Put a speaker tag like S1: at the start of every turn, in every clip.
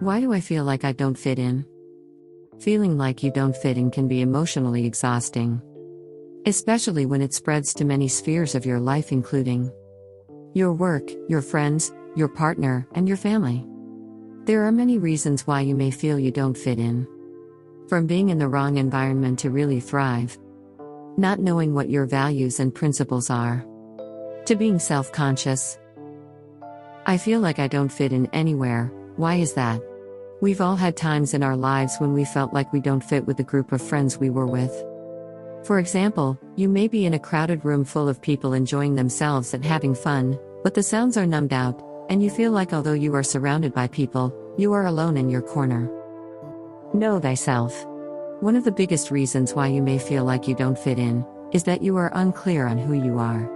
S1: Why do I feel like I don't fit in? Feeling like you don't fit in can be emotionally exhausting, especially when it spreads to many spheres of your life, including your work, your friends, your partner, and your family. There are many reasons why you may feel you don't fit in. From being in the wrong environment to really thrive, not knowing what your values and principles are, to being self-conscious. I feel like I don't fit in anywhere. Why is that? We've all had times in our lives when we felt like we don't fit with the group of friends we were with. For example, you may be in a crowded room full of people enjoying themselves and having fun, but the sounds are numbed out, and you feel like although you are surrounded by people, you are alone in your corner. Know thyself. One of the biggest reasons why you may feel like you don't fit in is that you are unclear on who you are.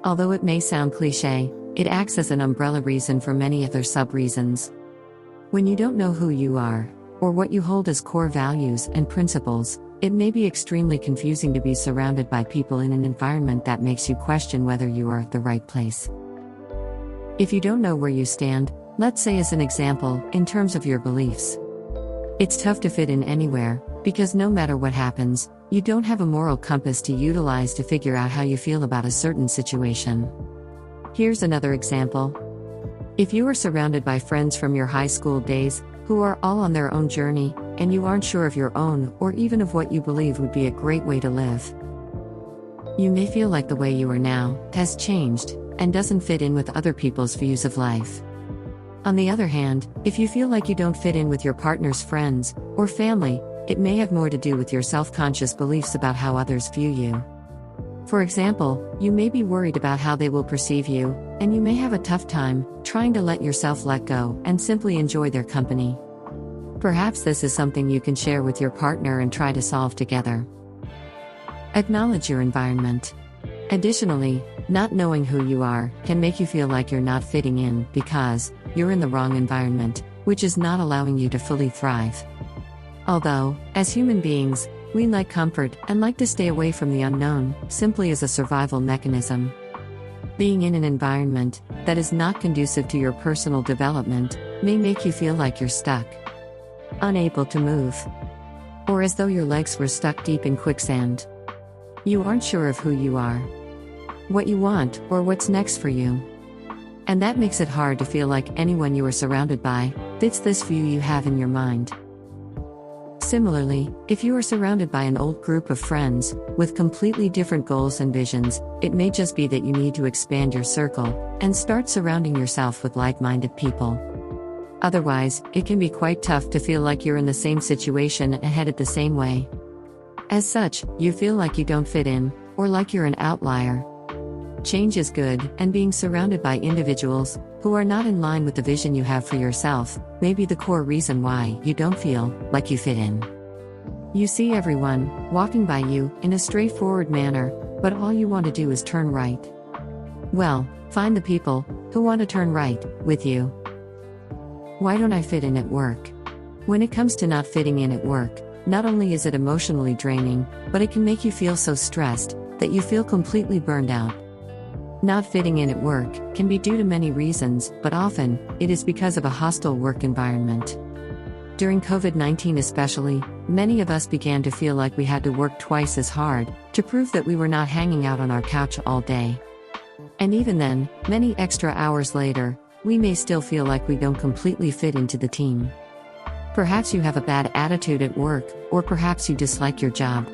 S1: Although it may sound cliché, it acts as an umbrella reason for many other sub-reasons. When you don't know who you are, or what you hold as core values and principles, it may be extremely confusing to be surrounded by people in an environment that makes you question whether you are at the right place. If you don't know where you stand, let's say as an example, in terms of your beliefs, it's tough to fit in anywhere, because no matter what happens, you don't have a moral compass to utilize to figure out how you feel about a certain situation. Here's another example. If you are surrounded by friends from your high school days, who are all on their own journey, and you aren't sure of your own or even of what you believe would be a great way to live, you may feel like the way you are now has changed and doesn't fit in with other people's views of life. On the other hand, if you feel like you don't fit in with your partner's friends or family, it may have more to do with your self-conscious beliefs about how others view you. For example, you may be worried about how they will perceive you, and you may have a tough time trying to let yourself let go and simply enjoy their company. Perhaps this is something you can share with your partner and try to solve together. Acknowledge your environment. Additionally, not knowing who you are can make you feel like you're not fitting in because you're in the wrong environment, which is not allowing you to fully thrive. Although, as human beings, we like comfort and like to stay away from the unknown, simply as a survival mechanism. Being in an environment that is not conducive to your personal development may make you feel like you're stuck, unable to move, or as though your legs were stuck deep in quicksand. You aren't sure of who you are, what you want, or what's next for you. And that makes it hard to feel like anyone you are surrounded by fits this view you have in your mind. Similarly, if you are surrounded by an old group of friends with completely different goals and visions, it may just be that you need to expand your circle and start surrounding yourself with like-minded people. Otherwise, it can be quite tough to feel like you're in the same situation and headed the same way. As such, you feel like you don't fit in, or like you're an outlier. Change is good, and being surrounded by individuals who are not in line with the vision you have for yourself may be the core reason why you don't feel like you fit in. You see everyone walking by you in a straightforward manner, but all you want to do is turn right. Well, find the people who want to turn right with you. Why don't I fit in at work? When it comes to not fitting in at work, not only is it emotionally draining, but it can make you feel so stressed that you feel completely burned out. Not fitting in at work can be due to many reasons, but often, it is because of a hostile work environment. During COVID-19 especially, many of us began to feel like we had to work twice as hard to prove that we were not hanging out on our couch all day. And even then, many extra hours later, we may still feel like we don't completely fit into the team. Perhaps you have a bad attitude at work, or perhaps you dislike your job.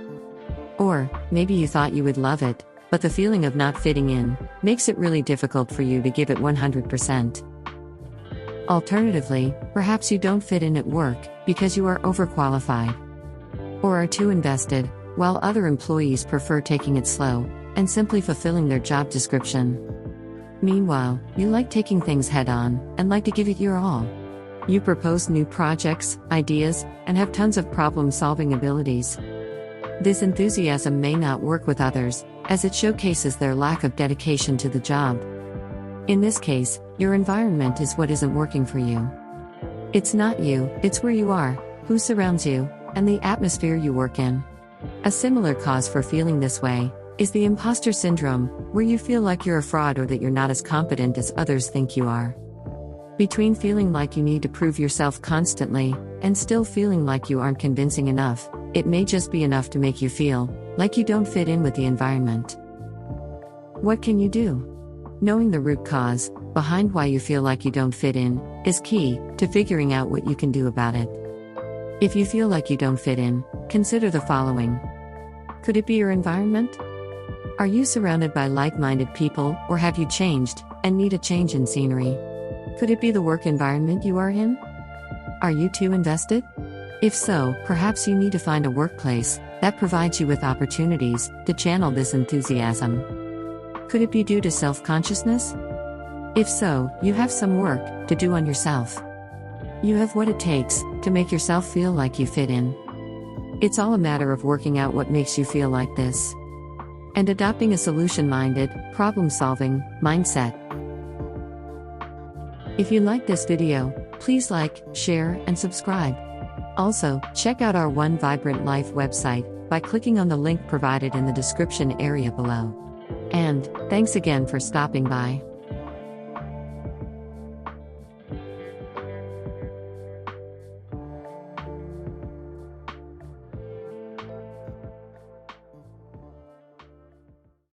S1: Or, maybe you thought you would love it, but the feeling of not fitting in makes it really difficult for you to give it 100%. Alternatively, perhaps you don't fit in at work because you are overqualified or are too invested, while other employees prefer taking it slow and simply fulfilling their job description. Meanwhile, you like taking things head-on and like to give it your all. You propose new projects, ideas, and have tons of problem-solving abilities. This enthusiasm may not work with others, as it showcases their lack of dedication to the job. In this case, your environment is what isn't working for you. It's not you, it's where you are, who surrounds you, and the atmosphere you work in. A similar cause for feeling this way is the imposter syndrome, where you feel like you're a fraud or that you're not as competent as others think you are. Between feeling like you need to prove yourself constantly, and still feeling like you aren't convincing enough, it may just be enough to make you feel like you don't fit in with the environment. What can you do? Knowing the root cause behind why you feel like you don't fit in is key to figuring out what you can do about it. If you feel like you don't fit in, consider the following. Could it be your environment? Are you surrounded by like-minded people, or have you changed and need a change in scenery? Could it be the work environment you are in? Are you too invested? If so, perhaps you need to find a workplace that provides you with opportunities to channel this enthusiasm. Could it be due to self-consciousness? If so, you have some work to do on yourself. You have what it takes to make yourself feel like you fit in. It's all a matter of working out what makes you feel like this, and adopting a solution-minded, problem-solving mindset. If you like this video, please like, share, and subscribe. Also, check out our One Vibrant Life website by clicking on the link provided in the description area below. And thanks again for stopping by.